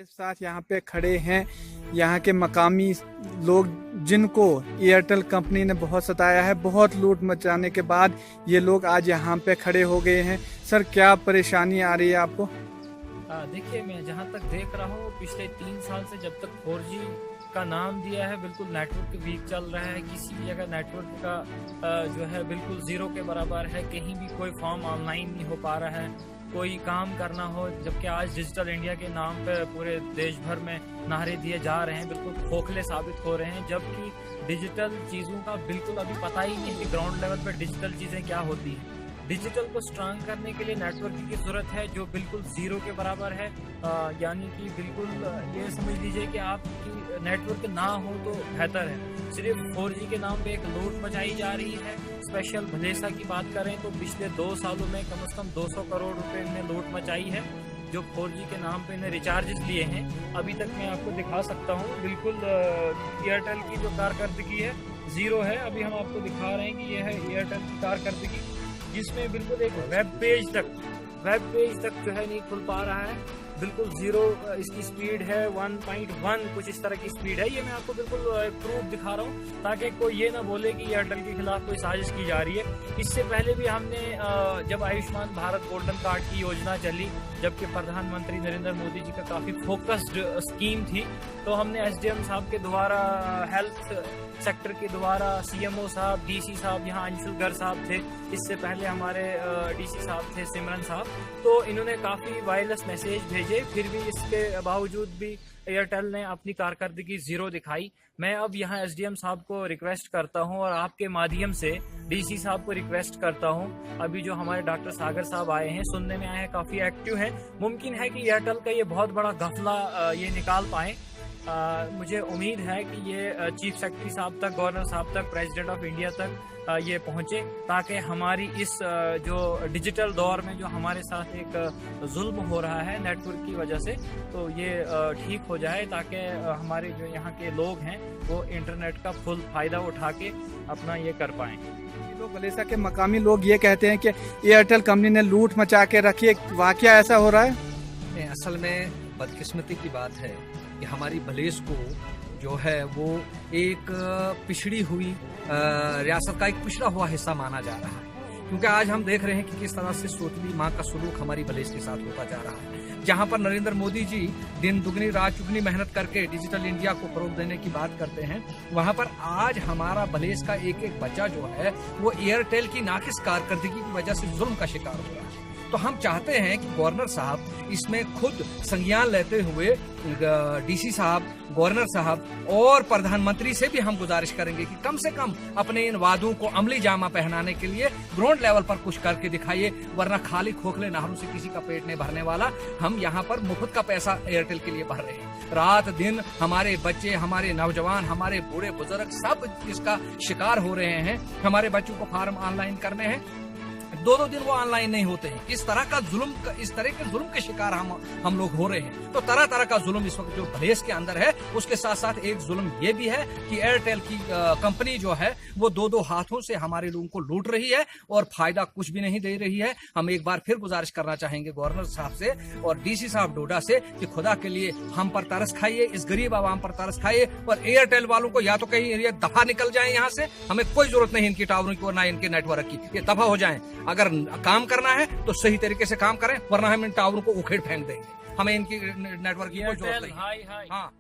साथ यहाँ पे खड़े हैं यहाँ के मकामी लोग जिनको एयरटेल कंपनी ने बहुत सताया है। बहुत लूट मचाने के बाद ये लोग आज यहाँ पे खड़े हो गए हैं। सर, क्या परेशानी आ रही है आपको? देखिए, मैं जहाँ तक देख रहा हूँ पिछले 3 साल से जब तक 4G का नाम दिया है बिल्कुल नेटवर्क वीक चल रहा है। किसी भी जगह नेटवर्क का जो है बिल्कुल जीरो के बराबर है। कहीं भी कोई फॉर्म ऑनलाइन नहीं हो पा रहा है, कोई काम करना हो, जबकि आज डिजिटल इंडिया के नाम पे पूरे देश भर में नारे दिए जा रहे हैं, बिल्कुल खोखले साबित हो रहे हैं। जबकि डिजिटल चीज़ों का बिल्कुल अभी पता ही नहीं कि ग्राउंड लेवल पर डिजिटल चीज़ें क्या होती हैं। डिजिटल को स्ट्रांग करने के लिए नेटवर्क की ज़रूरत है जो बिल्कुल ज़ीरो के बराबर है। यानी कि बिल्कुल ये समझ लीजिए कि आपकी नेटवर्क ना हो तो बेहतर है। सिर्फ 4G के नाम पे एक लूट मचाई जा रही है। स्पेशल भलेसा की बात करें तो पिछले 2 सालों में कम से कम 200 करोड़ रुपए इन्हें लूट मचाई है जो 4G के नाम पे इन्हें रिचार्जेस लिए हैं। अभी तक मैं आपको दिखा सकता हूँ, बिल्कुल एयरटेल की जो कारकर्दगी है ज़ीरो है। अभी हम आपको दिखा रहे हैं कि यह है एयरटेल की कारकर्दगी, जिसमें बिल्कुल एक वेब पेज तक जो है नहीं खुल पा रहा है। बिल्कुल ज़ीरो इसकी स्पीड है, 1.1 कुछ इस तरह की स्पीड है। ये मैं आपको बिल्कुल प्रूफ दिखा रहा हूँ ताकि कोई ये ना बोले कि एयरटेल के खिलाफ कोई साजिश की जा रही है। इससे पहले भी हमने जब आयुष्मान भारत गोल्डन कार्ड की योजना चली, जबकि प्रधानमंत्री नरेंद्र मोदी जी का काफ़ी फोकस्ड स्कीम थी, तो हमने SDM साहब के द्वारा, हेल्थ सेक्टर के द्वारा, CMO साहब, DC साहब, यहाँ अंशुल गर साहब थे, इससे पहले हमारे DC साहब थे सिमरन साहब, तो इन्होंने काफ़ी वायरलेस मैसेज भेजे। फिर भी इसके बावजूद भी एयरटेल ने अपनी कारकर्दगी ज़ीरो दिखाई। मैं अब यहाँ SDM साहब को रिक्वेस्ट करता हूँ और आपके माध्यम से DC साहब को रिक्वेस्ट करता हूँ, अभी जो हमारे डॉक्टर सागर साहब आए हैं, सुनने में आए हैं काफ़ी एक्टिव हैं, मुमकिन है कि एयरटेल का ये बहुत बड़ा घपला ये निकाल पाएँ। मुझे उम्मीद है कि ये चीफ सेक्रेटरी साहब तक, गवर्नर साहब तक, प्रेसिडेंट ऑफ इंडिया तक ये पहुँचे, ताकि हमारी इस जो डिजिटल दौर में जो हमारे साथ एक जुल्म हो रहा है नेटवर्क की वजह से, तो ये ठीक हो जाए, ताकि हमारे जो यहाँ के लोग हैं वो इंटरनेट का फुल फ़ायदा उठा के अपना ये कर पाएँ। लोग भलेसा के मकामी लोग ये कहते हैं कि एयरटेल कंपनी ने लूट मचा के रखी है। वाकया ऐसा हो रहा है? असल में बदकिस्मती की बात है कि हमारी भलेस को जो है वो एक पिछड़ी हुई रियासत का एक पिछड़ा हुआ हिस्सा माना जा रहा है, क्योंकि आज हम देख रहे हैं कि किस तरह से सोतली माँ का सलूक हमारी भलेस के साथ होता जा रहा है। जहां पर नरेंद्र मोदी जी दिन दुगनी रात चुगनी मेहनत करके डिजिटल इंडिया को फरोग देने की बात करते हैं, वहां पर आज हमारा भलेस का एक एक बच्चा जो है वो एयरटेल की नाकिस कारकर्दगी की वजह से जुल्म का शिकार हो रहा है। तो हम चाहते हैं कि गवर्नर साहब इसमें खुद संज्ञान लेते हुए DC साहब, गवर्नर साहब और प्रधानमंत्री से भी हम गुजारिश करेंगे कि कम से कम अपने इन वादों को अमली जामा पहनाने के लिए ग्राउंड लेवल पर कुछ करके दिखाइए, वरना खाली खोखले नारों से किसी का पेट नहीं भरने वाला। हम यहाँ पर मुफ्त का पैसा एयरटेल के लिए भर रहे हैं। रात दिन हमारे बच्चे, हमारे नौजवान, हमारे बूढ़े बुजुर्ग सब इसका शिकार हो रहे हैं। हमारे बच्चों को फार्म ऑनलाइन करने हैं, 2-2 दिन वो ऑनलाइन नहीं होते हैं। इस तरह के जुल्म के शिकार हम लोग हो रहे हैं। तो तरह तरह का जुल्म इस वक्त जो भलेस के अंदर है, उसके साथ साथ एक जुल्म ये भी है कि एयरटेल की कंपनी जो है वो 2-2 हाथों से हमारे लोगों को लूट रही है और फायदा कुछ भी नहीं दे रही है। हम एक बार फिर गुजारिश करना चाहेंगे गवर्नर साहब से और DC साहब डोडा से कि खुदा के लिए हम पर तरस खाइए, इस गरीब आवाम पर तरस खाइए, और एयरटेल वालों को या तो कहीं दफा निकल जाए यहाँ से। हमें कोई जरूरत नहीं इनकी टावरों की और ना इनके नेटवर्क की, ये दफा हो जाए। अगर काम करना है तो सही तरीके से काम करें, वरना हम इन टावरों को उखेड़ फेंक देंगे। हमें इनकी नेटवर्क की कोई जरूरत नहीं। हाँ।